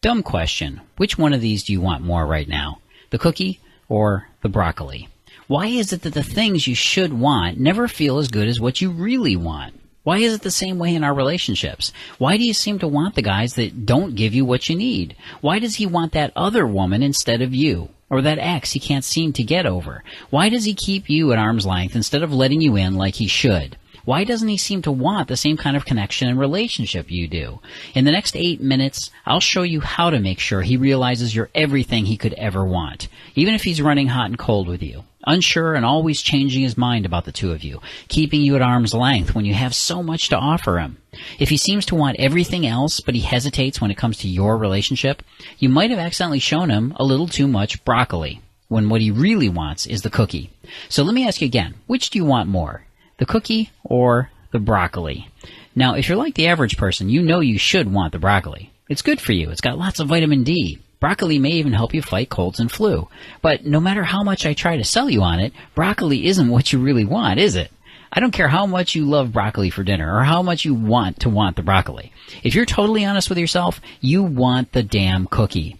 Dumb question. Which one of these do you want more right now? The cookie or the broccoli? Why is it that the things you should want never feel as good as what you really want? Why is it the same way in our relationships? Why do you seem to want the guys that don't give you what you need? Why does he want that other woman instead of you? Or that ex he can't seem to get over? Why does he keep you at arm's length instead of letting you in like he should? Why doesn't he seem to want the same kind of connection and relationship you do? In the next 8 minutes, I'll show you how to make sure he realizes you're everything he could ever want, even if he's running hot and cold with you, unsure and always changing his mind about the two of you, keeping you at arm's length when you have so much to offer him. If he seems to want everything else, but he hesitates when it comes to your relationship, you might have accidentally shown him a little too much broccoli, when what he really wants is the cookie. So let me ask you again, which do you want more? The cookie or the broccoli? Now, if you're like the average person, you know you should want the broccoli. It's good for you. It's got lots of vitamin D. Broccoli may even help you fight colds and flu. But no matter how much I try to sell you on it, broccoli isn't what you really want, is it? I don't care how much you love broccoli for dinner or how much you want the broccoli. If you're totally honest with yourself, you want the damn cookie.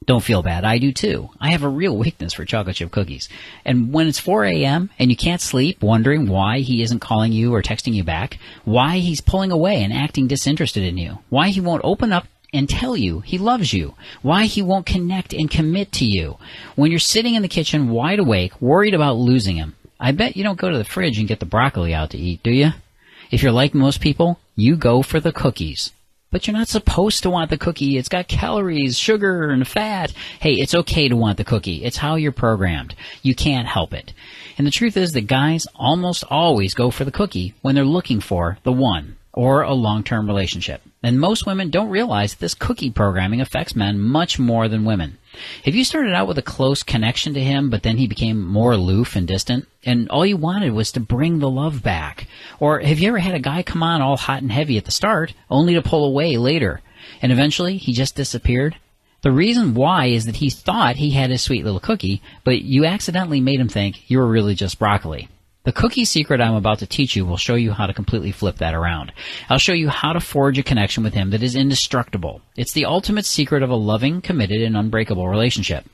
Don't feel bad. I do too. I have a real weakness for chocolate chip cookies. And when it's 4 a.m. and you can't sleep, wondering why he isn't calling you or texting you back, why he's pulling away and acting disinterested in you, why he won't open up and tell you he loves you, why he won't connect and commit to you, when you're sitting in the kitchen wide awake, worried about losing him, I bet you don't go to the fridge and get the broccoli out to eat, do you? If you're like most people, you go for the cookies. But you're not supposed to want the cookie. It's got calories, sugar, and fat. Hey, it's okay to want the cookie. It's how you're programmed. You can't help it. And the truth is that guys almost always go for the cookie when they're looking for the one or a long-term relationship. And most women don't realize that this cookie programming affects men much more than women. If you started out with a close connection to him, but then he became more aloof and distant, and all you wanted was to bring the love back? Or have you ever had a guy come on all hot and heavy at the start, only to pull away later, and eventually he just disappeared? The reason why is that he thought he had his sweet little cookie, but you accidentally made him think you were really just broccoli. The cookie secret I'm about to teach you will show you how to completely flip that around. I'll show you how to forge a connection with him that is indestructible. It's the ultimate secret of a loving, committed, and unbreakable relationship.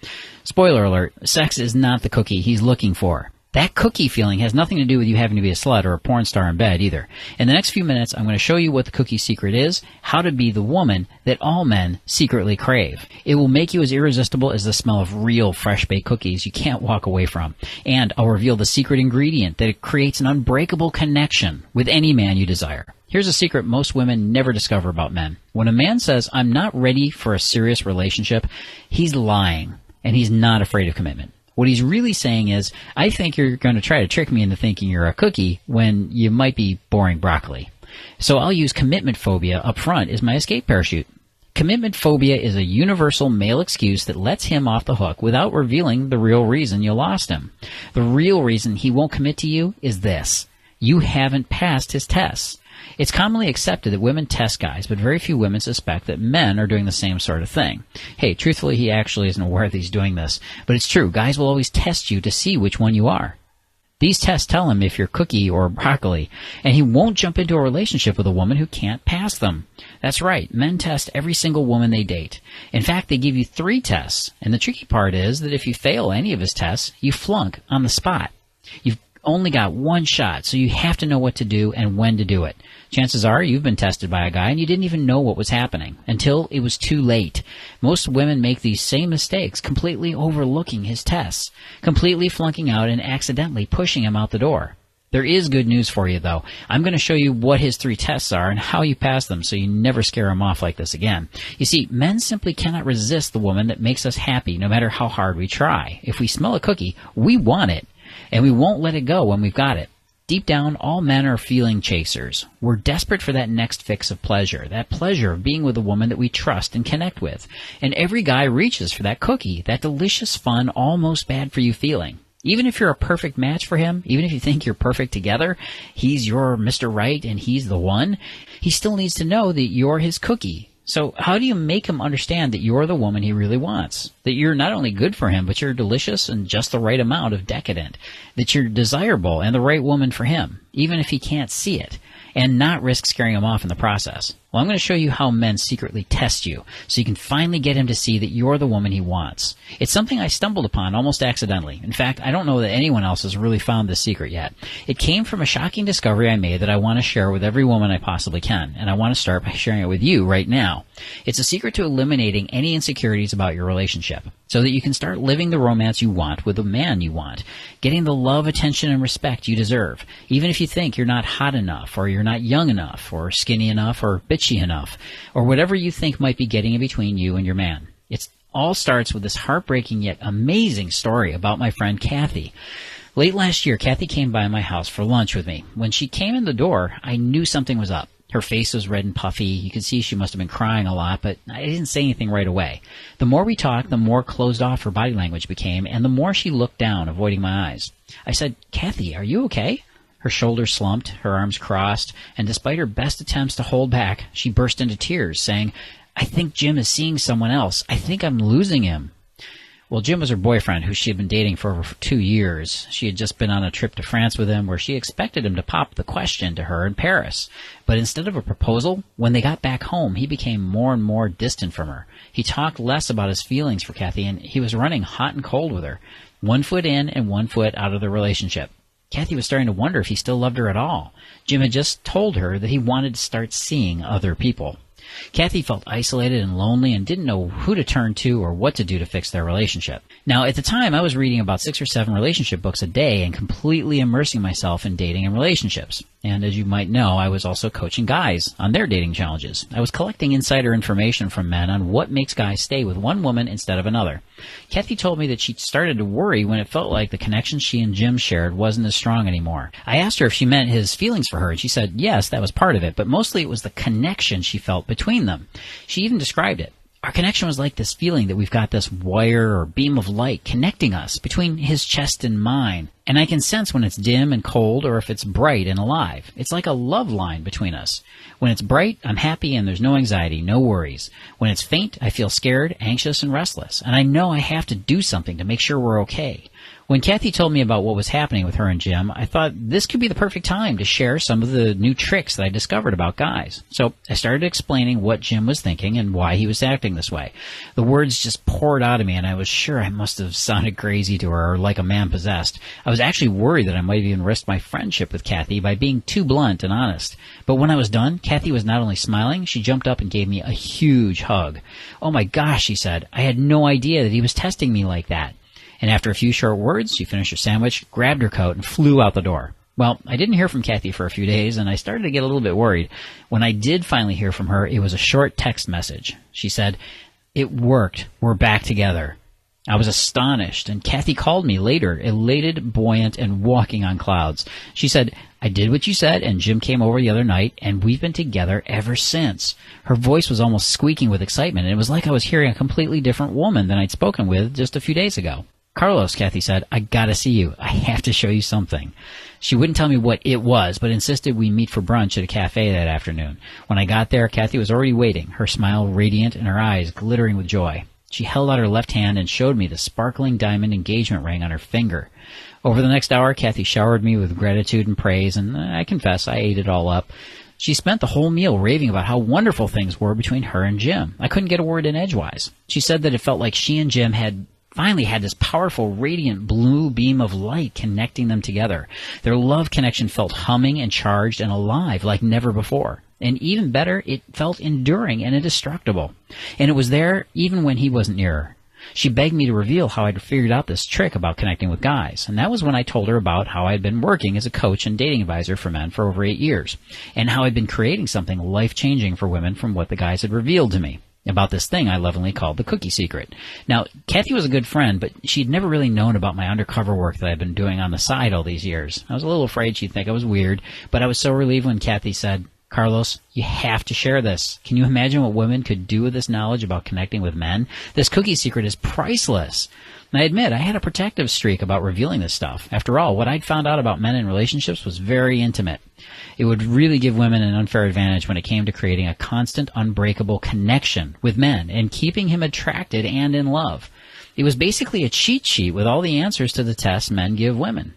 Spoiler alert, sex is not the cookie he's looking for. That cookie feeling has nothing to do with you having to be a slut or a porn star in bed either. In the next few minutes, I'm going to show you what the cookie secret is, how to be the woman that all men secretly crave. It will make you as irresistible as the smell of real fresh-baked cookies you can't walk away from. And I'll reveal the secret ingredient that creates an unbreakable connection with any man you desire. Here's a secret most women never discover about men. When a man says, "I'm not ready for a serious relationship," he's lying, and he's not afraid of commitment. What he's really saying is, I think you're going to try to trick me into thinking you're a cookie when you might be boring broccoli. So I'll use commitment phobia up front as my escape parachute. Commitment phobia is a universal male excuse that lets him off the hook without revealing the real reason you lost him. The real reason he won't commit to you is this: you haven't passed his tests. It's commonly accepted that women test guys, but very few women suspect that men are doing the same sort of thing. Hey, truthfully, he actually isn't aware that he's doing this. But it's true. Guys will always test you to see which one you are. These tests tell him if you're cookie or broccoli, and he won't jump into a relationship with a woman who can't pass them. That's right. Men test every single woman they date. In fact, they give you 3 tests. And the tricky part is that if you fail any of his tests, you flunk on the spot. You've only got one shot, so you have to know what to do and when to do it. Chances are you've been tested by a guy and you didn't even know what was happening until it was too late. Most women make these same mistakes, completely overlooking his tests, completely flunking out and accidentally pushing him out the door. There is good news for you, though. I'm going to show you what his 3 tests are and how you pass them so you never scare him off like this again. You see, men simply cannot resist the woman that makes us happy no matter how hard we try. If we smell a cookie, we want it, and we won't let it go when we've got it. Deep down, all men are feeling chasers. We're desperate for that next fix of pleasure, that pleasure of being with a woman that we trust and connect with. And every guy reaches for that cookie, that delicious, fun, almost bad-for-you feeling. Even if you're a perfect match for him, even if you think you're perfect together, he's your Mr. Right and he's the one, he still needs to know that you're his cookie. So how do you make him understand that you're the woman he really wants? That you're not only good for him, but you're delicious and just the right amount of decadent. That you're desirable and the right woman for him, even if he can't see it. and not risk scaring him off in the process. Well, I'm going to show you how men secretly test you so you can finally get him to see that you're the woman he wants. It's something I stumbled upon almost accidentally. In fact, I don't know that anyone else has really found this secret yet. It came from a shocking discovery I made that I want to share with every woman I possibly can, and I want to start by sharing it with you right now. It's a secret to eliminating any insecurities about your relationship so that you can start living the romance you want with the man you want, getting the love, attention, and respect you deserve, even if you think you're not hot enough, or you're not young enough, or skinny enough, or bitchy enough, or whatever you think might be getting in between you and your man. It all starts with this heartbreaking yet amazing story about my friend Kathy. Late last year, Kathy came by my house for lunch with me. When she came in the door, I knew something was up. Her face was red and puffy. You could see she must have been crying a lot, but I didn't say anything right away. The more we talked, the more closed off her body language became, and the more she looked down, avoiding my eyes. I said, "Kathy, are you okay?" Her shoulders slumped, her arms crossed, and despite her best attempts to hold back, she burst into tears, saying, "I think Jim is seeing someone else. I think I'm losing him." Well, Jim was her boyfriend, who she had been dating for over 2 years. She had just been on a trip to France with him where she expected him to pop the question to her in Paris. But instead of a proposal, when they got back home, he became more and more distant from her. He talked less about his feelings for Kathy, and he was running hot and cold with her, 1 foot in and 1 foot out of the relationship. Kathy was starting to wonder if he still loved her at all. Jim had just told her that he wanted to start seeing other people. Kathy felt isolated and lonely and didn't know who to turn to or what to do to fix their relationship. Now, at the time, I was reading about 6 or 7 relationship books a day and completely immersing myself in dating and relationships. And as you might know, I was also coaching guys on their dating challenges. I was collecting insider information from men on what makes guys stay with one woman instead of another. Kathy told me that she started to worry when it felt like the connection she and Jim shared wasn't as strong anymore. I asked her if she meant his feelings for her, and she said yes, that was part of it, but mostly it was the connection she felt between them. She even described it. Our connection was like this feeling that we've got this wire or beam of light connecting us between his chest and mine. And I can sense when it's dim and cold or if it's bright and alive. It's like a love line between us. When it's bright, I'm happy and there's no anxiety, no worries. When it's faint, I feel scared, anxious, and restless. And I know I have to do something to make sure we're okay. When Kathy told me about what was happening with her and Jim, I thought this could be the perfect time to share some of the new tricks that I discovered about guys. So I started explaining what Jim was thinking and why he was acting this way. The words just poured out of me, and I was sure I must have sounded crazy to her or like a man possessed. I was actually worried that I might even risk my friendship with Kathy by being too blunt and honest. But when I was done, Kathy was not only smiling, she jumped up and gave me a huge hug. "Oh my gosh," she said, "I had no idea that he was testing me like that." And after a few short words, she finished her sandwich, grabbed her coat, and flew out the door. Well, I didn't hear from Kathy for a few days, and I started to get a little bit worried. When I did finally hear from her, it was a short text message. She said, "It worked. We're back together." I was astonished, and Kathy called me later, elated, buoyant, and walking on clouds. She said, "I did what you said, and Jim came over the other night, and we've been together ever since." Her voice was almost squeaking with excitement, and it was like I was hearing a completely different woman than I'd spoken with just a few days ago. "Carlos," Kathy said, "I gotta see you. I have to show you something." She wouldn't tell me what it was, but insisted we meet for brunch at a cafe that afternoon. When I got there, Kathy was already waiting, her smile radiant and her eyes glittering with joy. She held out her left hand and showed me the sparkling diamond engagement ring on her finger. Over the next hour, Kathy showered me with gratitude and praise, and I confess I ate it all up. She spent the whole meal raving about how wonderful things were between her and Jim. I couldn't get a word in edgewise. She said that it felt like she and Jim had finally had this powerful, radiant blue beam of light connecting them together. Their love connection felt humming and charged and alive like never before. And even better, it felt enduring and indestructible. And it was there even when he wasn't near her. She begged me to reveal how I'd figured out this trick about connecting with guys. And that was when I told her about how I'd been working as a coach and dating advisor for men for over 8 years. And how I'd been creating something life-changing for women from what the guys had revealed to me. About this thing I lovingly called the cookie secret. Now, Kathy was a good friend, but she'd never really known about my undercover work that I'd been doing on the side all these years. I was a little afraid she'd think I was weird, but I was so relieved when Kathy said, "Carlos, you have to share this. Can you imagine what women could do with this knowledge about connecting with men? This cookie secret is priceless." And I admit, I had a protective streak about revealing this stuff. After all, what I'd found out about men in relationships was very intimate. It would really give women an unfair advantage when it came to creating a constant, unbreakable connection with men and keeping him attracted and in love. It was basically a cheat sheet with all the answers to the tests men give women.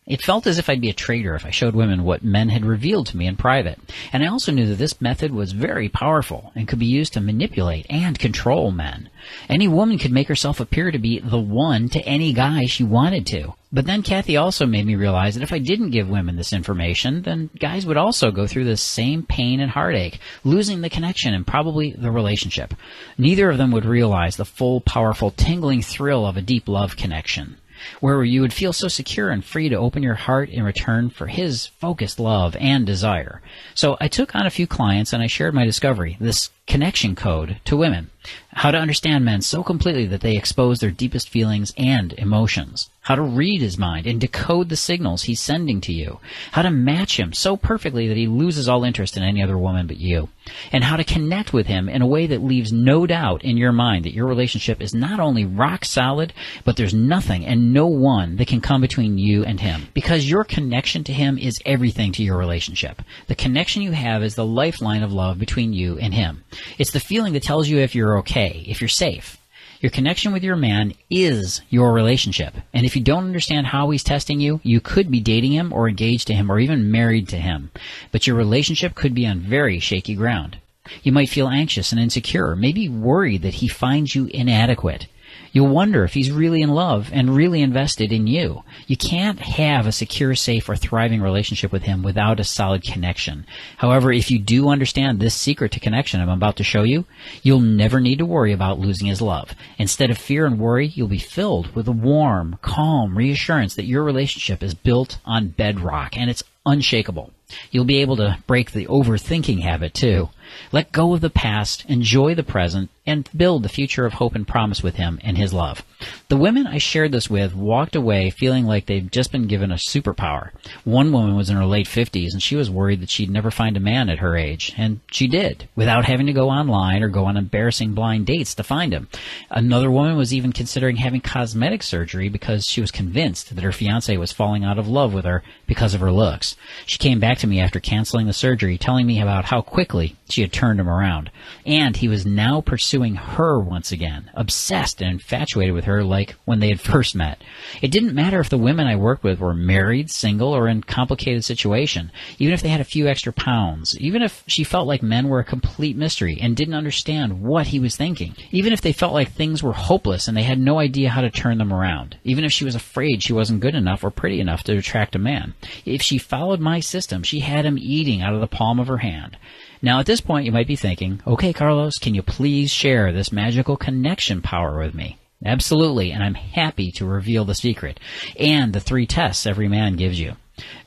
It felt as if I'd be a traitor if I showed women what men had revealed to me in private. And I also knew that this method was very powerful and could be used to manipulate and control men. Any woman could make herself appear to be the one to any guy she wanted to. But then Kathy also made me realize that if I didn't give women this information, then guys would also go through the same pain and heartache, losing the connection and probably the relationship. Neither of them would realize the full, powerful, tingling thrill of a deep love connection, where you would feel so secure and free to open your heart in return for his focused love and desire. So I took on a few clients and I shared my discovery, this connection code, to women. How to understand men so completely that they expose their deepest feelings and emotions. How to read his mind and decode the signals he's sending to you. How to match him so perfectly that he loses all interest in any other woman but you. And how to connect with him in a way that leaves no doubt in your mind that your relationship is not only rock solid, but there's nothing and no one that can come between you and him. Because your connection to him is everything to your relationship. The connection you have is the lifeline of love between you and him. It's the feeling that tells you if you're okay, if you're safe. Your connection with your man is your relationship. And if you don't understand how he's testing you, you could be dating him or engaged to him or even married to him. But your relationship could be on very shaky ground. You might feel anxious and insecure, maybe worried that he finds you inadequate. You'll wonder if he's really in love and really invested in you. You can't have a secure, safe, or thriving relationship with him without a solid connection. However, if you do understand this secret to connection I'm about to show you, you'll never need to worry about losing his love. Instead of fear and worry, you'll be filled with a warm, calm reassurance that your relationship is built on bedrock and it's unshakable. You'll be able to break the overthinking habit, too. Let go of the past, enjoy the present, and build the future of hope and promise with him and his love. The women I shared this with walked away feeling like they'd just been given a superpower. One woman was in her late 50s, and she was worried that she'd never find a man at her age. And she did, without having to go online or go on embarrassing blind dates to find him. Another woman was even considering having cosmetic surgery because she was convinced that her fiancé was falling out of love with her because of her looks. She came back to me after canceling the surgery, telling me about how quickly she had turned him around. And he was now pursuing her once again, obsessed and infatuated with her like when they had first met. It didn't matter if the women I worked with were married, single, or in a complicated situation, even if they had a few extra pounds, even if she felt like men were a complete mystery and didn't understand what he was thinking, even if they felt like things were hopeless and they had no idea how to turn them around, even if she was afraid she wasn't good enough or pretty enough to attract a man. If she followed my system, she had him eating out of the palm of her hand. Now, at this point, you might be thinking, okay, Carlos, can you please share this magical connection power with me? Absolutely, and I'm happy to reveal the secret and the 3 tests every man gives you.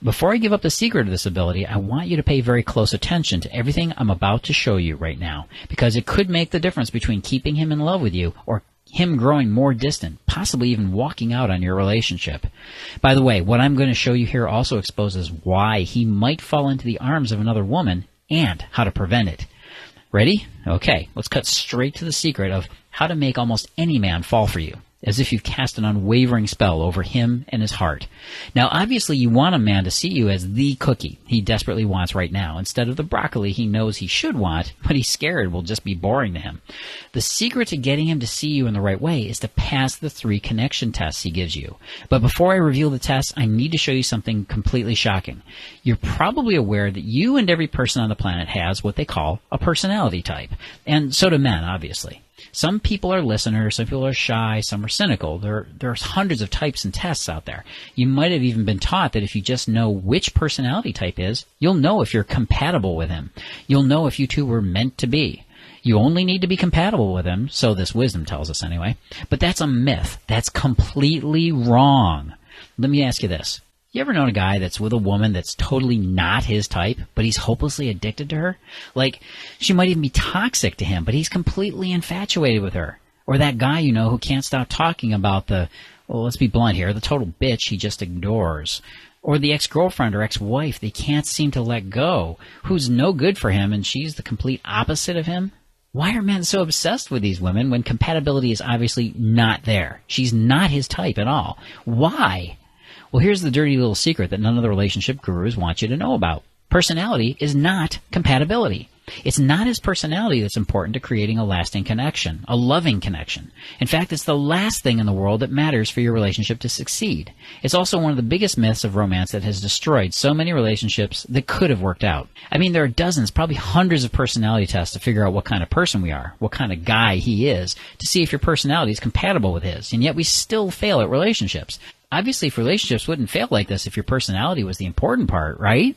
Before I give up the secret of this ability, I want you to pay very close attention to everything I'm about to show you right now, because it could make the difference between keeping him in love with you or him growing more distant, possibly even walking out on your relationship. By the way, what I'm going to show you here also exposes why he might fall into the arms of another woman and how to prevent it. Ready? Okay, let's cut straight to the secret of how to make almost any man fall for you, as if you've cast an unwavering spell over him and his heart. Now, obviously, you want a man to see you as the cookie he desperately wants right now, instead of the broccoli he knows he should want, but he's scared will just be boring to him. The secret to getting him to see you in the right way is to pass the 3 connection tests he gives you. But before I reveal the tests, I need to show you something completely shocking. You're probably aware that you and every person on the planet has what they call a personality type. And so do men, obviously. Some people are listeners, some people are shy, some are cynical. There's hundreds of types and tests out there. You might have even been taught that if you just know which personality type is, you'll know if you're compatible with him. You'll know if you two were meant to be. You only need to be compatible with him, so this wisdom tells us anyway. But that's a myth. That's completely wrong. Let me ask you this. You ever known a guy that's with a woman that's totally not his type, but he's hopelessly addicted to her? Like, she might even be toxic to him, but he's completely infatuated with her. Or that guy you know who can't stop talking about well, let's be blunt here, the total bitch he just ignores. Or the ex-girlfriend or ex-wife they can't seem to let go, who's no good for him and she's the complete opposite of him. Why are men so obsessed with these women when compatibility is obviously not there? She's not his type at all. Why? Well, here's the dirty little secret that none of the relationship gurus want you to know about. Personality is not compatibility. It's not his personality that's important to creating a lasting connection, a loving connection. In fact, it's the last thing in the world that matters for your relationship to succeed. It's also one of the biggest myths of romance that has destroyed so many relationships that could have worked out. I mean, there are dozens, probably hundreds of personality tests to figure out what kind of person we are, what kind of guy he is, to see if your personality is compatible with his, and yet we still fail at relationships. Obviously, if relationships wouldn't fail like this if your personality was the important part, right?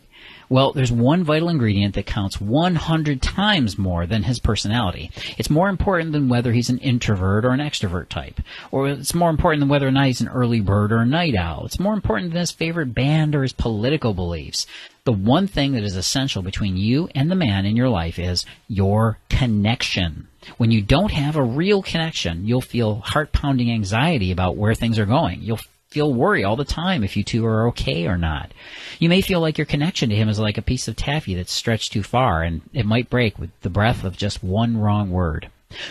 Well, there's one vital ingredient that counts 100 times more than his personality. It's more important than whether he's an introvert or an extrovert type. Or it's more important than whether or not he's an early bird or a night owl. It's more important than his favorite band or his political beliefs. The one thing that is essential between you and the man in your life is your connection. When you don't have a real connection, you'll feel heart-pounding anxiety about where things are going. You'll feel worry all the time if you two are okay or not. You may feel like your connection to him is like a piece of taffy that's stretched too far, and it might break with the breath of just one wrong word.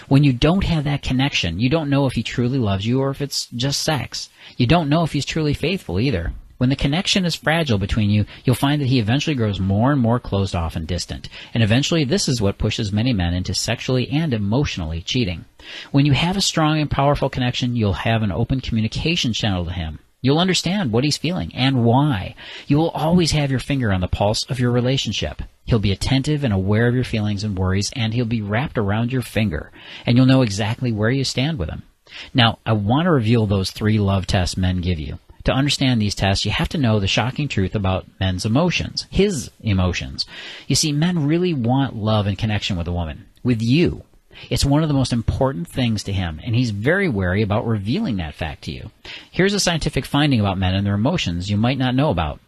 When you don't have that connection, you don't know if he truly loves you or if it's just sex. You don't know if he's truly faithful either. When the connection is fragile between you, you'll find that he eventually grows more and more closed off and distant. And eventually, this is what pushes many men into sexually and emotionally cheating. When you have a strong and powerful connection, you'll have an open communication channel to him. You'll understand what he's feeling and why. You will always have your finger on the pulse of your relationship. He'll be attentive and aware of your feelings and worries, and he'll be wrapped around your finger. And you'll know exactly where you stand with him. Now, I want to reveal those 3 love tests men give you. To understand these tests, you have to know the shocking truth about men's emotions, his emotions. You see, men really want love and connection with a woman, with you. It's one of the most important things to him, and he's very wary about revealing that fact to you. Here's a scientific finding about men and their emotions you might not know about.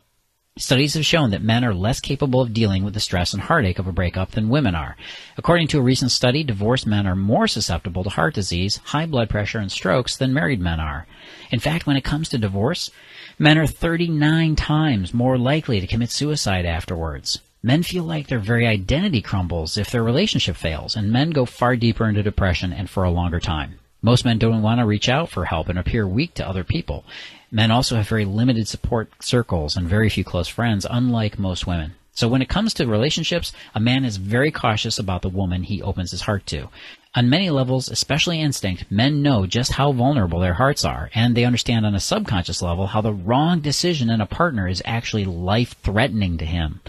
Studies have shown that men are less capable of dealing with the stress and heartache of a breakup than women are. According to a recent study, divorced men are more susceptible to heart disease, high blood pressure, and strokes than married men are. In fact, when it comes to divorce, men are 39 times more likely to commit suicide afterwards. Men feel like their very identity crumbles if their relationship fails, and men go far deeper into depression and for a longer time. Most men don't want to reach out for help and appear weak to other people. Men also have very limited support circles and very few close friends, unlike most women. So when it comes to relationships, a man is very cautious about the woman he opens his heart to. On many levels, especially instinct, men know just how vulnerable their hearts are, and they understand on a subconscious level how the wrong decision in a partner is actually life-threatening to him.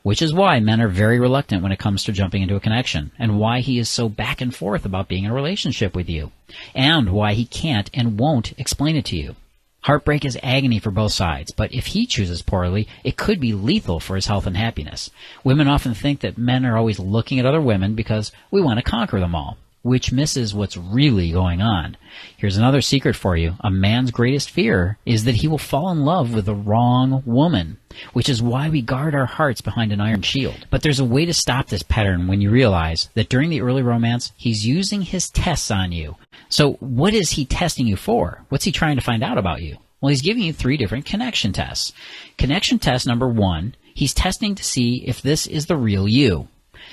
Which is why men are very reluctant when it comes to jumping into a connection, and why he is so back and forth about being in a relationship with you, and why he can't and won't explain it to you. Heartbreak is agony for both sides, but if he chooses poorly, it could be lethal for his health and happiness. Women often think that men are always looking at other women because we want to conquer them all, which misses what's really going on. Here's another secret for you. A man's greatest fear is that he will fall in love with the wrong woman, which is why we guard our hearts behind an iron shield. But there's a way to stop this pattern when you realize that during the early romance, he's using his tests on you. So what is he testing you for? What's he trying to find out about you? Well, he's giving you 3 different connection tests. Connection test number 1, he's testing to see if this is the real you.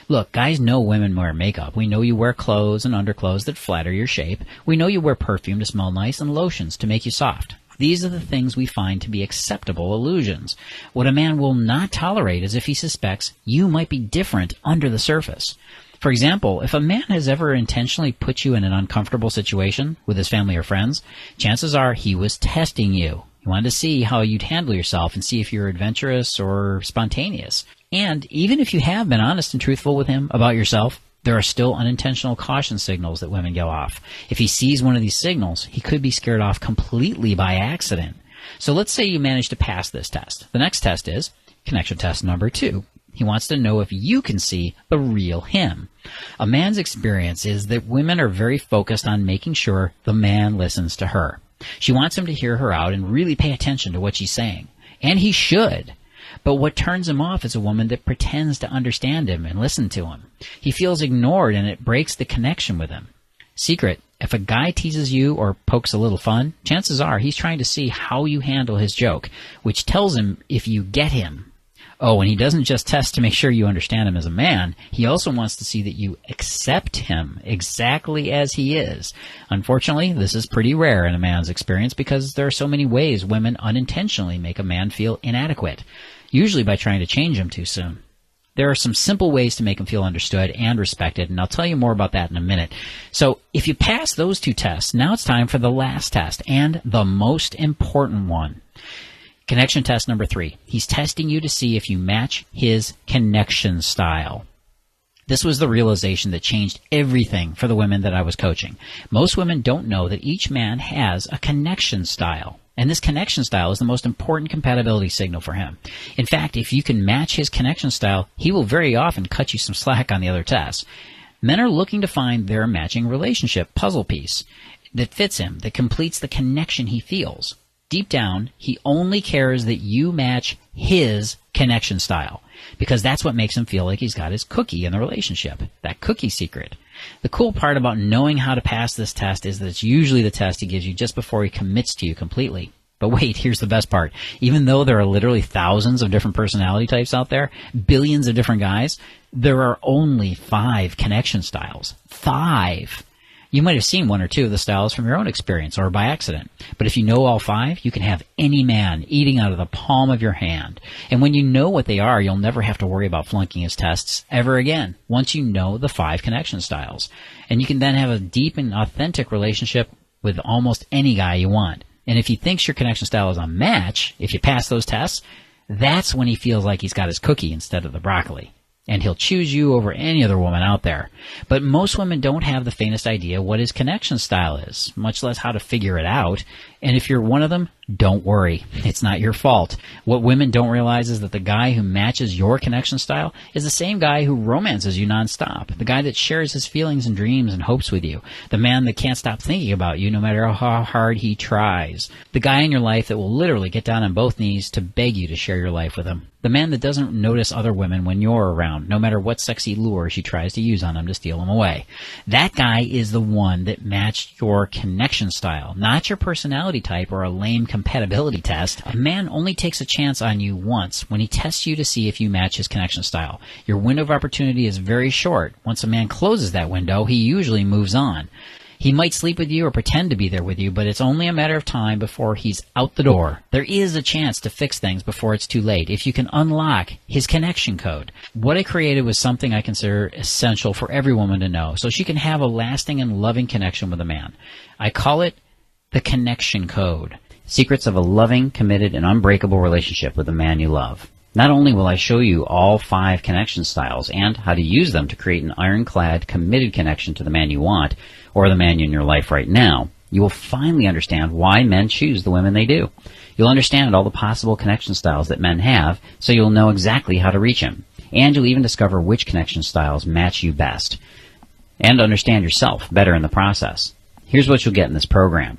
Look, guys know women wear makeup. We know you wear clothes and underclothes that flatter your shape. We know you wear perfume to smell nice and lotions to make you soft. These are the things we find to be acceptable illusions. What a man will not tolerate is if he suspects you might be different under the surface. For example, if a man has ever intentionally put you in an uncomfortable situation with his family or friends, chances are he was testing you. He wanted to see how you'd handle yourself and see if you're adventurous or spontaneous. And even if you have been honest and truthful with him about yourself, there are still unintentional caution signals that women go off. If he sees one of these signals, he could be scared off completely by accident. So let's say you manage to pass this test. The next test is connection test number 2. He wants to know if you can see the real him. A man's experience is that women are very focused on making sure the man listens to her. She wants him to hear her out and really pay attention to what she's saying. And he should. But what turns him off is a woman that pretends to understand him and listen to him. He feels ignored and it breaks the connection with him. Secret, if a guy teases you or pokes a little fun, chances are he's trying to see how you handle his joke, which tells him if you get him. Oh, and he doesn't just test to make sure you understand him as a man. He also wants to see that you accept him exactly as he is. Unfortunately, this is pretty rare in a man's experience because there are so many ways women unintentionally make a man feel inadequate, usually by trying to change him too soon. There are some simple ways to make them feel understood and respected, and I'll tell you more about that in a minute. So if you pass those two tests, now it's time for the last test, and the most important one. Connection test number 3. He's testing you to see if you match his connection style. This was the realization that changed everything for the women that I was coaching. Most women don't know that each man has a connection style. And this connection style is the most important compatibility signal for him. In fact, if you can match his connection style, he will very often cut you some slack on the other tests. Men are looking to find their matching relationship puzzle piece that fits him, that completes the connection he feels. Deep down, he only cares that you match his connection style, because that's what makes him feel like he's got his cookie in the relationship, that cookie secret. The cool part about knowing how to pass this test is that it's usually the test he gives you just before he commits to you completely. But wait, here's the best part. Even though there are literally thousands of different personality types out there, billions of different guys, there are only 5 connection styles. 5! You might have seen 1 or 2 of the styles from your own experience or by accident. But if you know all 5, you can have any man eating out of the palm of your hand. And when you know what they are, you'll never have to worry about flunking his tests ever again, once you know the 5 connection styles. And you can then have a deep and authentic relationship with almost any guy you want. And if he thinks your connection style is a match, if you pass those tests, that's when he feels like he's got his cookie instead of the broccoli. And he'll choose you over any other woman out there. But most women don't have the faintest idea what his connection style is, much less how to figure it out. And if you're one of them, don't worry. It's not your fault. What women don't realize is that the guy who matches your connection style is the same guy who romances you nonstop. The guy that shares his feelings and dreams and hopes with you. The man that can't stop thinking about you no matter how hard he tries. The guy in your life that will literally get down on both knees to beg you to share your life with him. The man that doesn't notice other women when you're around, no matter what sexy lure she tries to use on them to steal them away. That guy is the one that matched your connection style, not your personality type or a lame compatibility test. A man only takes a chance on you once when he tests you to see if you match his connection style. Your window of opportunity is very short. Once a man closes that window, he usually moves on. He might sleep with you or pretend to be there with you, but it's only a matter of time before he's out the door. There is a chance to fix things before it's too late if you can unlock his connection code. What I created was something I consider essential for every woman to know so she can have a lasting and loving connection with a man. I call it the connection code. Secrets of a loving, committed, and unbreakable relationship with the man you love. Not only will I show you all 5 connection styles and how to use them to create an ironclad, committed connection to the man you want, or the man in your life right now, you will finally understand why men choose the women they do. You'll understand all the possible connection styles that men have, so you'll know exactly how to reach him. And you'll even discover which connection styles match you best. And understand yourself better in the process. Here's what you'll get in this program.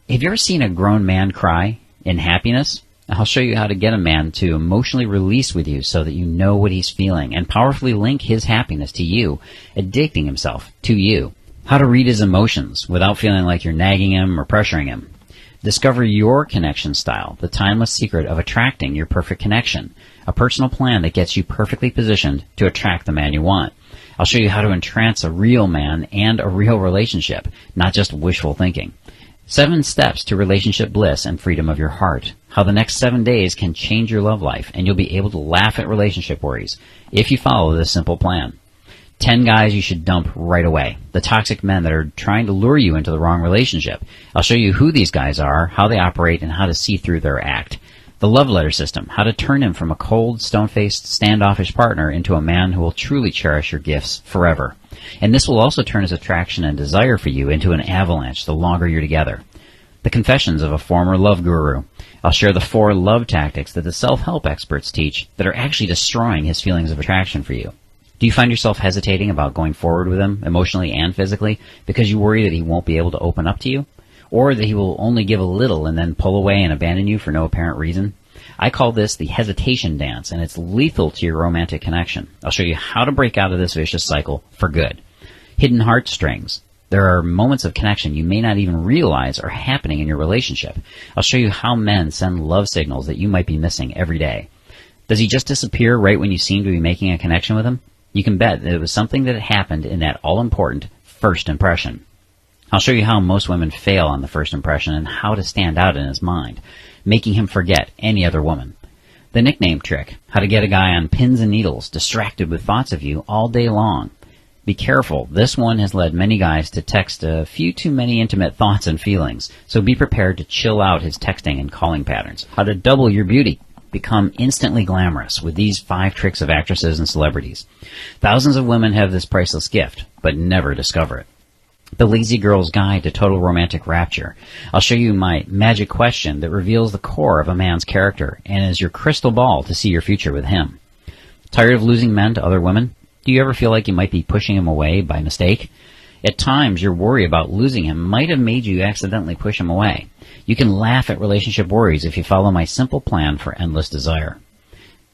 Have you ever seen a grown man cry in happiness? I'll show you how to get a man to emotionally release with you so that you know what he's feeling and powerfully link his happiness to you, addicting himself to you. How to read his emotions without feeling like you're nagging him or pressuring him. Discover your connection style, the timeless secret of attracting your perfect connection, a personal plan that gets you perfectly positioned to attract the man you want. I'll show you how to entrance a real man and a real relationship, not just wishful thinking. 7 steps to relationship bliss and freedom of your heart. How the next 7 days can change your love life, and you'll be able to laugh at relationship worries if you follow this simple plan. 10 guys you should dump right away. The toxic men that are trying to lure you into the wrong relationship. I'll show you who these guys are, how they operate, and how to see through their act. The love letter system, how to turn him from a cold, stone-faced, standoffish partner into a man who will truly cherish your gifts forever. And this will also turn his attraction and desire for you into an avalanche the longer you're together. The confessions of a former love guru. I'll share the 4 love tactics that the self-help experts teach that are actually destroying his feelings of attraction for you. Do you find yourself hesitating about going forward with him, emotionally and physically, because you worry that he won't be able to open up to you? Or that he will only give a little and then pull away and abandon you for no apparent reason? I call this the hesitation dance, and it's lethal to your romantic connection. I'll show you how to break out of this vicious cycle for good. Hidden heartstrings. There are moments of connection you may not even realize are happening in your relationship. I'll show you how men send love signals that you might be missing every day. Does he just disappear right when you seem to be making a connection with him? You can bet that it was something that happened in that all-important first impression. I'll show you how most women fail on the first impression and how to stand out in his mind, making him forget any other woman. The nickname trick, how to get a guy on pins and needles, distracted with thoughts of you all day long. Be careful, this one has led many guys to text a few too many intimate thoughts and feelings, so be prepared to chill out his texting and calling patterns. How to double your beauty. Become instantly glamorous with these 5 tricks of actresses and celebrities. Thousands of women have this priceless gift, but never discover it. The Lazy Girl's Guide to Total Romantic Rapture. I'll show you my magic question that reveals the core of a man's character and is your crystal ball to see your future with him. Tired of losing men to other women? Do you ever feel like you might be pushing him away by mistake? At times, your worry about losing him might have made you accidentally push him away. You can laugh at relationship worries if you follow my simple plan for endless desire.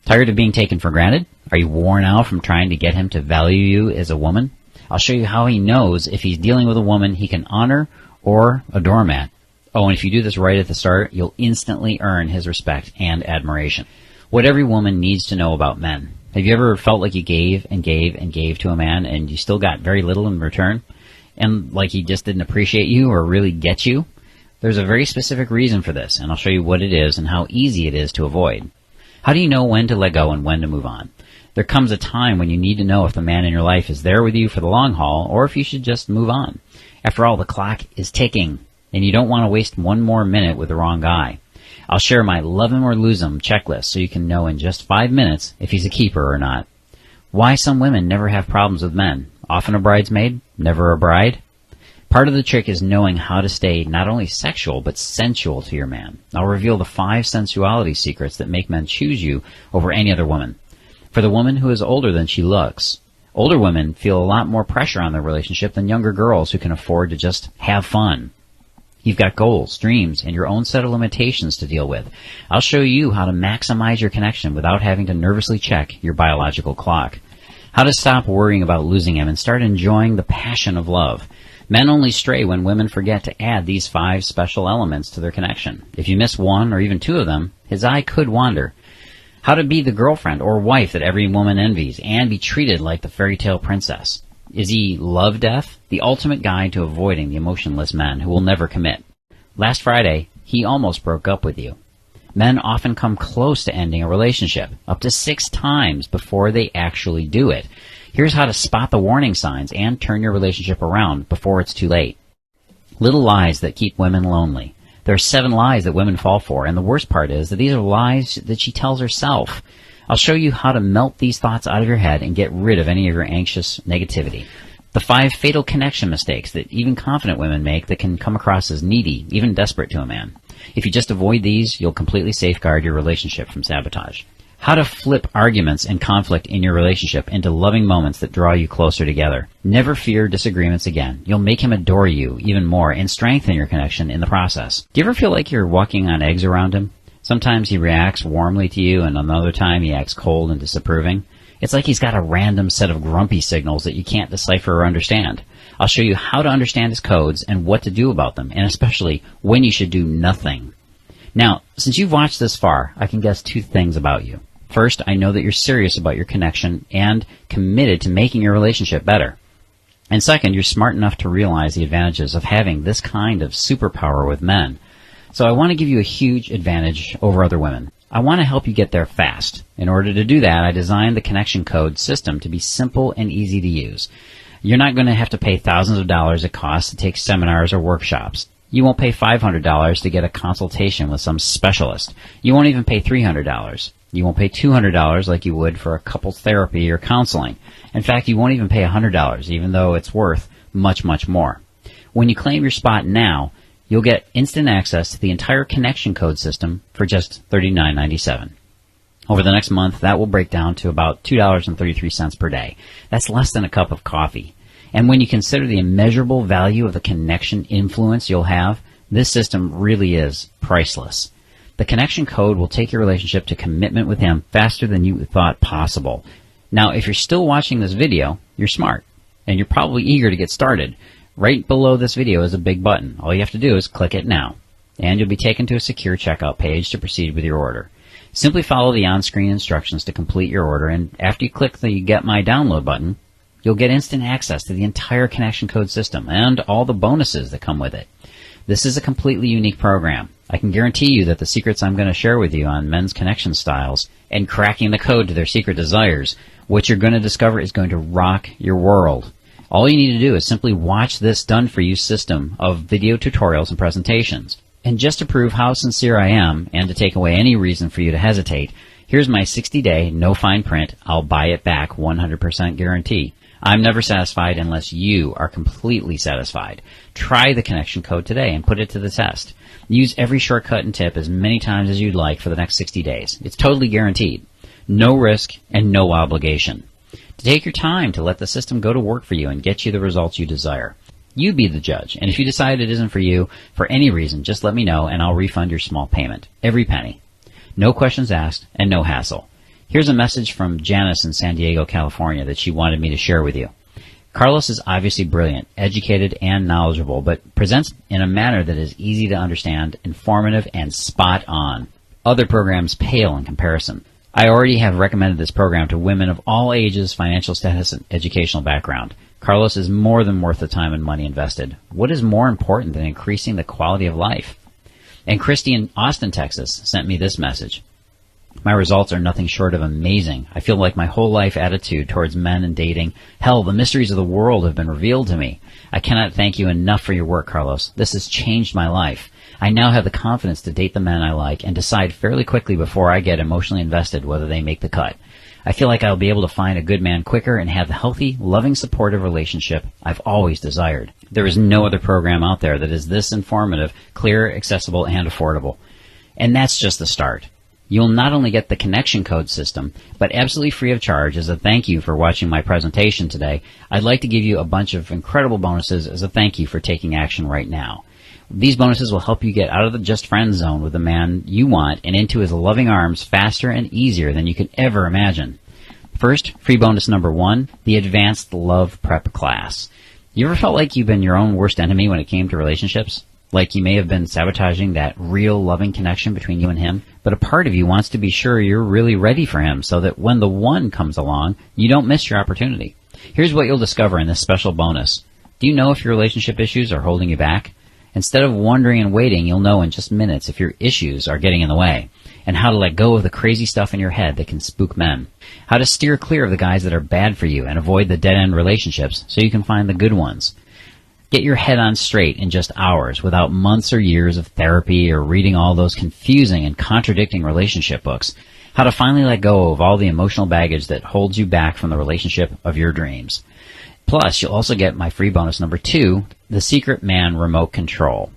Tired of being taken for granted? Are you worn out from trying to get him to value you as a woman? I'll show you how he knows if he's dealing with a woman he can honor or a doormat. Oh, and if you do this right at the start, you'll instantly earn his respect and admiration. What every woman needs to know about men. Have you ever felt like you gave and gave and gave to a man and you still got very little in return? And like he just didn't appreciate you or really get you? There's a very specific reason for this, and I'll show you what it is and how easy it is to avoid. How do you know when to let go and when to move on? There comes a time when you need to know if the man in your life is there with you for the long haul or if you should just move on. After all, the clock is ticking, and you don't want to waste one more minute with the wrong guy. I'll share my love him or lose him checklist so you can know in just 5 minutes if he's a keeper or not. Why some women never have problems with men. Often a bridesmaid, never a bride. Part of the trick is knowing how to stay not only sexual but sensual to your man. I'll reveal the 5 sensuality secrets that make men choose you over any other woman. For the woman who is older than she looks, older women feel a lot more pressure on their relationship than younger girls who can afford to just have fun. You've got goals, dreams, and your own set of limitations to deal with. I'll show you how to maximize your connection without having to nervously check your biological clock. How to stop worrying about losing him and start enjoying the passion of love. Men only stray when women forget to add these 5 special elements to their connection. If you miss 1 or even 2 of them, his eye could wander. How to be the girlfriend or wife that every woman envies and be treated like the fairy tale princess. Is he love death? The ultimate guide to avoiding the emotionless men who will never commit. Last Friday, he almost broke up with you. Men often come close to ending a relationship, up to 6 times before they actually do it. Here's how to spot the warning signs and turn your relationship around before it's too late. Little lies that keep women lonely. There are 7 lies that women fall for, and the worst part is that these are lies that she tells herself. I'll show you how to melt these thoughts out of your head and get rid of any of your anxious negativity. The 5 fatal connection mistakes that even confident women make that can come across as needy, even desperate to a man. If you just avoid these, you'll completely safeguard your relationship from sabotage. How to flip arguments and conflict in your relationship into loving moments that draw you closer together. Never fear disagreements again. You'll make him adore you even more and strengthen your connection in the process. Do you ever feel like you're walking on eggs around him? Sometimes he reacts warmly to you, and another time he acts cold and disapproving. It's like he's got a random set of grumpy signals that you can't decipher or understand. I'll show you how to understand his codes and what to do about them, and especially when you should do nothing. Now, since you've watched this far, I can guess 2 things about you. First, I know that you're serious about your connection and committed to making your relationship better. And second, you're smart enough to realize the advantages of having this kind of superpower with men. So I want to give you a huge advantage over other women. I want to help you get there fast. In order to do that, I designed the connection code system to be simple and easy to use. You're not going to have to pay thousands of dollars it costs to take seminars or workshops. You won't pay $500 to get a consultation with some specialist. You won't even pay $300. You won't pay $200 like you would for a couples therapy or counseling. In fact, you won't even pay $100, even though it's worth much, much more. When you claim your spot now, you'll get instant access to the entire connection code system for just $39.97. Over the next month, that will break down to about $2.33 per day. That's less than a cup of coffee. And when you consider the immeasurable value of the connection influence you'll have, this system really is priceless. The connection code will take your relationship to commitment with him faster than you thought possible. Now, if you're still watching this video, you're smart, and you're probably eager to get started. Right below this video is a big button. All you have to do is click it now, and you'll be taken to a secure checkout page to proceed with your order. Simply follow the on-screen instructions to complete your order, and after you click the Get My Download button, you'll get instant access to the entire connection code system and all the bonuses that come with it. This is a completely unique program. I can guarantee you that the secrets I'm going to share with you on men's connection styles and cracking the code to their secret desires, what you're going to discover is going to rock your world. All you need to do is simply watch this done-for-you system of video tutorials and presentations. And just to prove how sincere I am, and to take away any reason for you to hesitate, here's my 60-day, no fine print, I'll buy it back 100% guarantee. I'm never satisfied unless you are completely satisfied. Try the connection code today and put it to the test. Use every shortcut and tip as many times as you'd like for the next 60 days. It's totally guaranteed. No risk and no obligation. To take your time to let the system go to work for you and get you the results you desire. You be the judge, and if you decide it isn't for you, for any reason, just let me know and I'll refund your small payment. Every penny. No questions asked and no hassle. Here's a message from Janice in San Diego, California that she wanted me to share with you. Carlos is obviously brilliant, educated, and knowledgeable, but presents in a manner that is easy to understand, informative, and spot on. Other programs pale in comparison. I already have recommended this program to women of all ages, financial status, and educational background. Carlos is more than worth the time and money invested. What is more important than increasing the quality of life? And Christy in Austin, Texas, sent me this message. My results are nothing short of amazing. I feel like my whole life attitude towards men and dating, hell, the mysteries of the world have been revealed to me. I cannot thank you enough for your work, Carlos. This has changed my life. I now have the confidence to date the men I like and decide fairly quickly before I get emotionally invested whether they make the cut. I feel like I'll be able to find a good man quicker and have the healthy, loving, supportive relationship I've always desired. There is no other program out there that is this informative, clear, accessible, and affordable. And that's just the start. You'll not only get the connection code system, but absolutely free of charge as a thank you for watching my presentation today. I'd like to give you a bunch of incredible bonuses as a thank you for taking action right now. These bonuses will help you get out of the just friends zone with the man you want and into his loving arms faster and easier than you could ever imagine. First, free bonus number 1, the Advanced Love Prep class. You ever felt like you've been your own worst enemy when it came to relationships? Like you may have been sabotaging that real loving connection between you and him, but a part of you wants to be sure you're really ready for him so that when the one comes along, you don't miss your opportunity. Here's what you'll discover in this special bonus. Do you know if your relationship issues are holding you back? Instead of wondering and waiting, you'll know in just minutes if your issues are getting in the way, and how to let go of the crazy stuff in your head that can spook men. How to steer clear of the guys that are bad for you and avoid the dead-end relationships so you can find the good ones. Get your head on straight in just hours without months or years of therapy or reading all those confusing and contradicting relationship books. How to finally let go of all the emotional baggage that holds you back from the relationship of your dreams. Plus, you'll also get my free bonus number 2, the Secret Man Remote Control.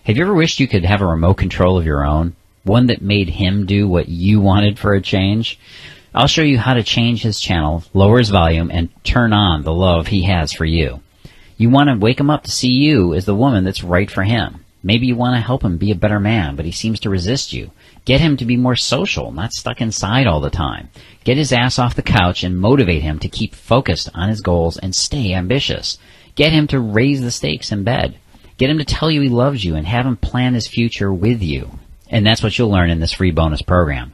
Have you ever wished you could have a remote control of your own? One that made him do what you wanted for a change? I'll show you how to change his channel, lower his volume, and turn on the love he has for you. You want to wake him up to see you as the woman that's right for him. Maybe you want to help him be a better man, but he seems to resist you. Get him to be more social, not stuck inside all the time. Get his ass off the couch and motivate him to keep focused on his goals and stay ambitious. Get him to raise the stakes in bed. Get him to tell you he loves you and have him plan his future with you. And that's what you'll learn in this free bonus program.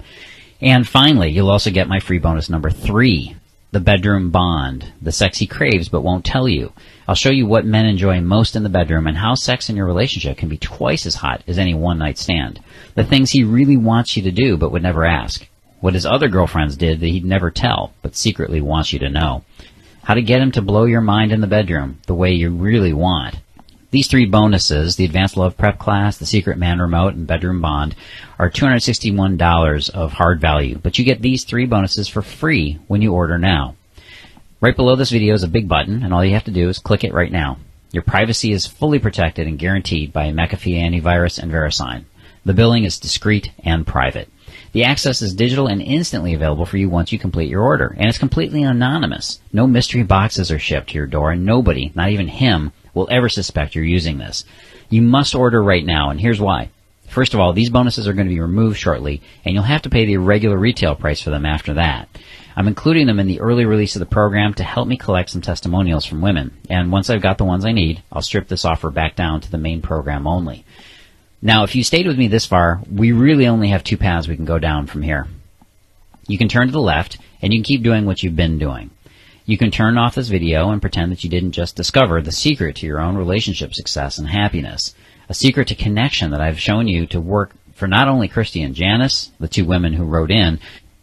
And finally, you'll also get my free bonus number 3, the Bedroom Bond, the sex he craves but won't tell you. I'll show you what men enjoy most in the bedroom and how sex in your relationship can be twice as hot as any one-night stand. The things he really wants you to do but would never ask. What his other girlfriends did that he'd never tell but secretly wants you to know. How to get him to blow your mind in the bedroom the way you really want. These 3 bonuses, the Advanced Love Prep class, the Secret Man Remote, and Bedroom Bond, are $261 of hard value, but you get these 3 bonuses for free when you order now. Right below this video is a big button, and all you have to do is click it right now. Your privacy is fully protected and guaranteed by McAfee Antivirus and VeriSign. The billing is discreet and private. The access is digital and instantly available for you once you complete your order, and it's completely anonymous. No mystery boxes are shipped to your door, and nobody, not even him, will ever suspect you're using this. You must order right now, and here's why. First of all, these bonuses are going to be removed shortly, and you'll have to pay the regular retail price for them after that. I'm including them in the early release of the program to help me collect some testimonials from women, and once I've got the ones I need, I'll strip this offer back down to the main program only. Now, if you stayed with me this far, we really only have 2 paths we can go down from here. You can turn to the left, and you can keep doing what you've been doing. You can turn off this video and pretend that you didn't just discover the secret to your own relationship success and happiness. A secret to connection that I've shown you to work for not only Christy and Janice, the two women who wrote in,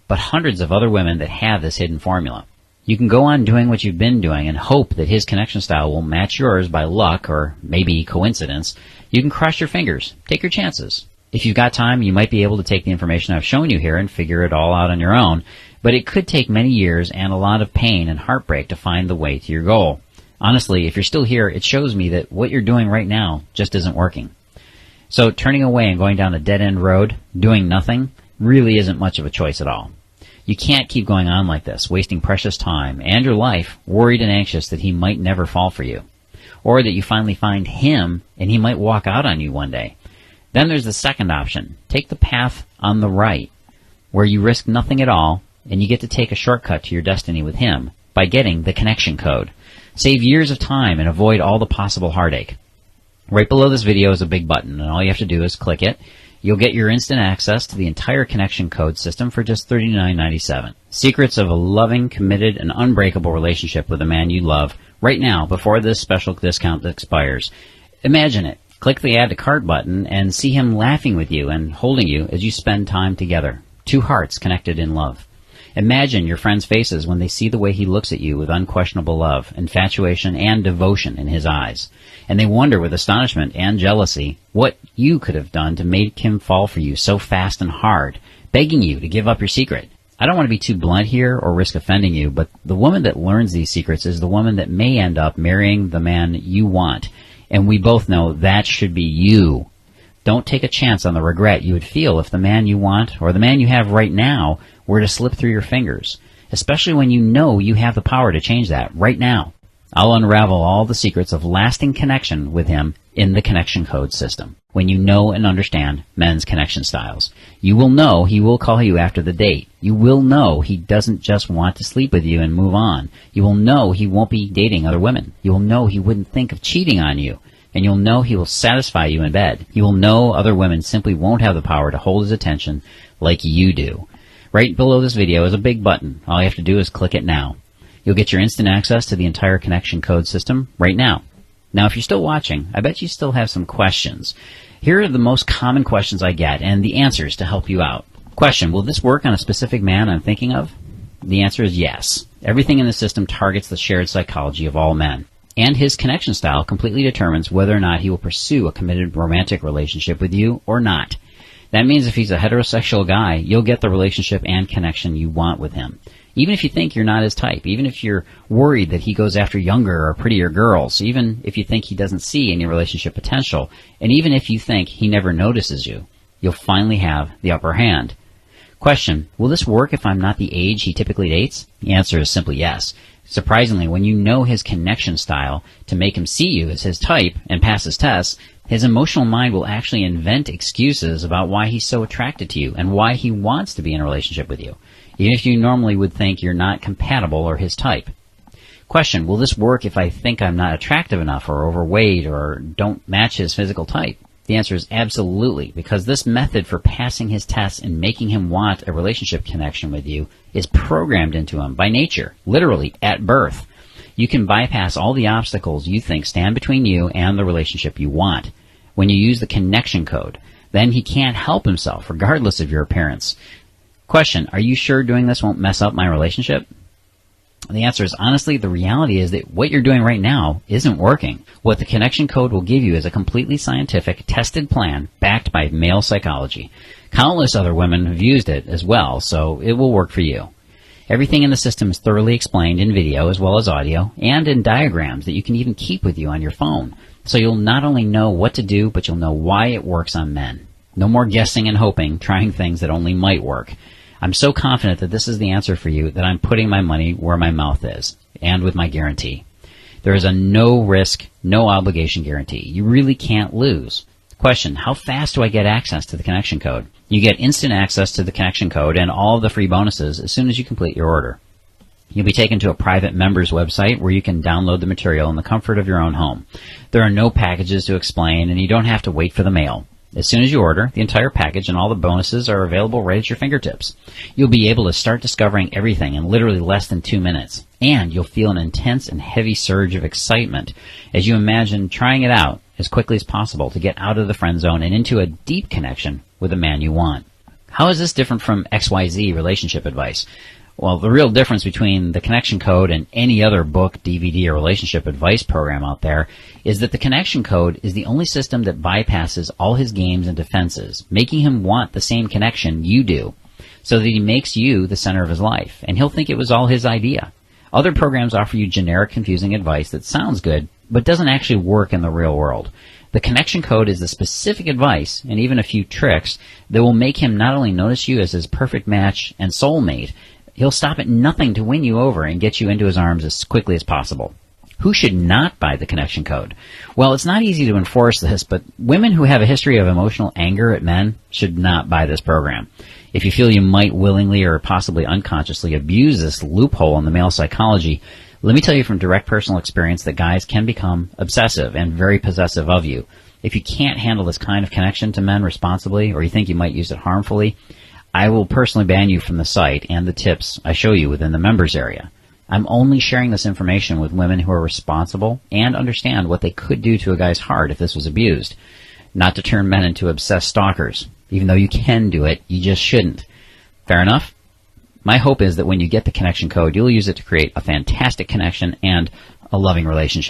but hundreds of other women that have this hidden formula. You can go on doing what you've been doing and hope that his connection style will match yours by luck or maybe coincidence. You can cross your fingers. Take your chances. If you've got time, you might be able to take the information I've shown you here and figure it all out on your own, but it could take many years and a lot of pain and heartbreak to find the way to your goal. Honestly, if you're still here, it shows me that what you're doing right now just isn't working. So turning away and going down a dead-end road, doing nothing, really isn't much of a choice at all. You can't keep going on like this, wasting precious time and your life worried and anxious that he might never fall for you, or that you finally find him and he might walk out on you one day. Then there's the second option. Take the path on the right, where you risk nothing at all and you get to take a shortcut to your destiny with him by getting the connection code. Save years of time and avoid all the possible heartache. Right below this video is a big button, and all you have to do is click it. You'll get your instant access to the entire connection code system for just $39.97. Secrets of a loving, committed, and unbreakable relationship with a man you love right now before this special discount expires. Imagine it. Click the Add to Cart button and see him laughing with you and holding you as you spend time together. Two hearts connected in love. Imagine your friends' faces when they see the way he looks at you with unquestionable love, infatuation, and devotion in his eyes. And they wonder with astonishment and jealousy what you could have done to make him fall for you so fast and hard, begging you to give up your secret. I don't want to be too blunt here or risk offending you, but the woman that learns these secrets is the woman that may end up marrying the man you want. And we both know that should be you. Don't take a chance on the regret you would feel if the man you want or the man you have right now were to slip through your fingers, especially when you know you have the power to change that right now. I'll unravel all the secrets of lasting connection with him in the connection code system. When you know and understand men's connection styles, you will know he will call you after the date. You will know he doesn't just want to sleep with you and move on. You will know he won't be dating other women. You will know he wouldn't think of cheating on you. And you'll know he will satisfy you in bed. You will know other women simply won't have the power to hold his attention like you do. Right below this video is a big button. All you have to do is click it now. You'll get your instant access to the entire connection code system right now. Now, if you're still watching, I bet you still have some questions. Here are the most common questions I get and the answers to help you out. Question: will this work on a specific man I'm thinking of? The answer is yes. Everything in the system targets the shared psychology of all men. And his connection style completely determines whether or not he will pursue a committed romantic relationship with you or not. That means if he's a heterosexual guy, you'll get the relationship and connection you want with him. Even if you think you're not his type, even if you're worried that he goes after younger or prettier girls, even if you think he doesn't see any relationship potential, and even if you think he never notices you, you'll finally have the upper hand. Question: will this work if I'm not the age he typically dates? The answer is simply yes. Surprisingly, when you know his connection style to make him see you as his type and pass his tests, his emotional mind will actually invent excuses about why he's so attracted to you and why he wants to be in a relationship with you, even if you normally would think you're not compatible or his type. Question: will this work if I think I'm not attractive enough or overweight or don't match his physical type? The answer is absolutely, because this method for passing his tests and making him want a relationship connection with you is programmed into him by nature, literally at birth. You can bypass all the obstacles you think stand between you and the relationship you want when you use the connection code. Then he can't help himself, regardless of your appearance. Question: are you sure doing this won't mess up my relationship? The answer is honestly, the reality is that what you're doing right now isn't working. What the connection code will give you is a completely scientific, tested plan backed by male psychology. Countless other women have used it as well, so it will work for you. Everything in the system is thoroughly explained in video as well as audio and in diagrams that you can even keep with you on your phone. So you'll not only know what to do, but you'll know why it works on men. No more guessing and hoping, trying things that only might work. I'm so confident that this is the answer for you that I'm putting my money where my mouth is, and with my guarantee. There is a no-risk, no-obligation guarantee. You really can't lose. Question: how fast do I get access to the connection code? You get instant access to the connection code and all of the free bonuses as soon as you complete your order. You'll be taken to a private members website where you can download the material in the comfort of your own home. There are no packages to explain, and you don't have to wait for the mail. As soon as you order, the entire package and all the bonuses are available right at your fingertips. You'll be able to start discovering everything in literally less than 2 minutes. And you'll feel an intense and heavy surge of excitement as you imagine trying it out as quickly as possible to get out of the friend zone and into a deep connection with the man you want. How is this different from XYZ relationship advice? Well, the real difference between the Connection Code and any other book, DVD, or relationship advice program out there is that the Connection Code is the only system that bypasses all his games and defenses, making him want the same connection you do, so that he makes you the center of his life, and he'll think it was all his idea. Other programs offer you generic, confusing advice that sounds good, but doesn't actually work in the real world. The Connection Code is the specific advice, and even a few tricks, that will make him not only notice you as his perfect match and soulmate, he'll stop at nothing to win you over and get you into his arms as quickly as possible. Who should not buy the Connection Code? Well, it's not easy to enforce this, but women who have a history of emotional anger at men should not buy this program. If you feel you might willingly or possibly unconsciously abuse this loophole in the male psychology, let me tell you from direct personal experience that guys can become obsessive and very possessive of you. If you can't handle this kind of connection to men responsibly, or you think you might use it harmfully, I will personally ban you from the site and the tips I show you within the members area. I'm only sharing this information with women who are responsible and understand what they could do to a guy's heart if this was abused. Not to turn men into obsessed stalkers. Even though you can do it, you just shouldn't. Fair enough? My hope is that when you get the Connection Code, you'll use it to create a fantastic connection and a loving relationship.